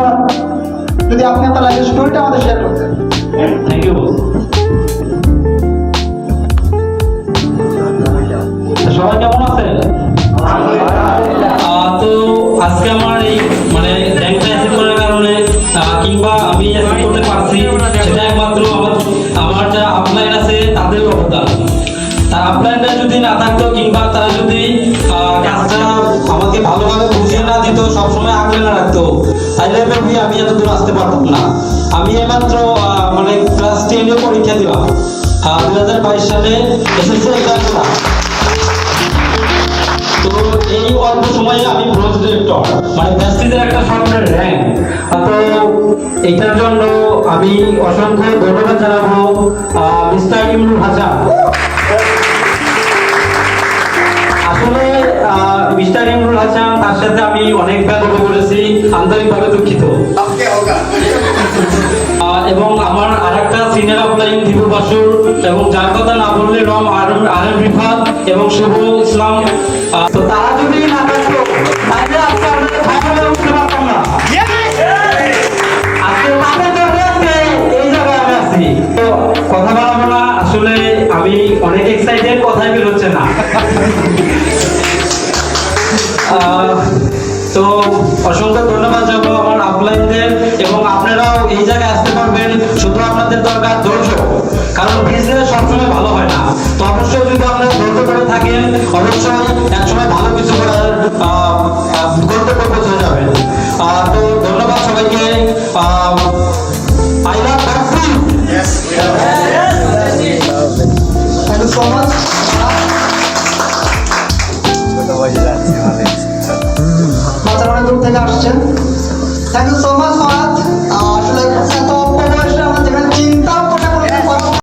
ধন্যবাদ। যদি আপনি আপনার লাইফের স্টোরিটা আমাদের শেয়ার করতেন। Thank you. সবাই কেমন আছেন? তো আজকে আমার এই মানে র্যাঙ্কটা অ্যাচিভ করার কারণে কিংবা আমি অ্যাচিভ করতে পারছি সেটা একমাত্র আমার যা আপলাইন আছে তাদের অবদান। তার আপলাইনটা যদি না থাকতো কিংবা তারা যদি কাজটা আমাকে ভালোভাবে বুঝিয়ে না দিত, সবসময় আগলে না রাখতো, তাহলে আমি এত দূর আসতে পারতাম না। আমি এইমাত্র মানে ক্লাস 10 পরীক্ষা দিলাম 2022 সালে এসএসসি এক্সাম দিলাম। তো এই অল্প সময়ে আমি ব্রোঞ্জ ডিরেক্টর মানে ব্যাস্টিজের একটা সফটওয়্যার র্যাঙ্ক। তো এইটার জন্য আমি অসংখ্য ধন্যবাদ জানাবো মিস্টার ইমরুল হাসান। আসলে মিস্টার ইমরুল হাসান, তার সাথে আমি অনেক গল্প করেছি, আন্তরিকভাবে দুঃখিত। এবং আমার আরেকটা সিনিয়র আপলাইন দীপু বাসুর, এবং যার কথা না বললে রম আরএম রিফাত এবং শুভ ইসলাম। তো তারা যদি না থাকতো তাহলে আজকে আমরা ফাইনালে উঠতে পারতাম না। আজকে তাদের কারণে আজকে এই জায়গায় আমি আছি। তো কথা বলবো না, আসলে আমি অনেক এক্সাইটেড, কথাই বের হচ্ছে না। তো অসংখ্য ধন্যবাদ জানাবো আমার আপলাইনদের, এবং আপনারাও এই জায়গায় আসতে পারবেন, শুধু আপনাদের দরকার ধৈর্য, কারণ বিজনেস সবসময় ভালো হয় না। তো অবশ্যই যদি আপনারা ধৈর্য করে থাকেন, অবশ্যই একসময় ভালো কিছু করার গন্তব্য পৌঁছে যাবেন। তো ধন্যবাদ সবাইকে। I love besties. Thank you so much. বাচ্চারা অনেক দূর থেকে আসছেন। Thank you so much Farhad. আসলে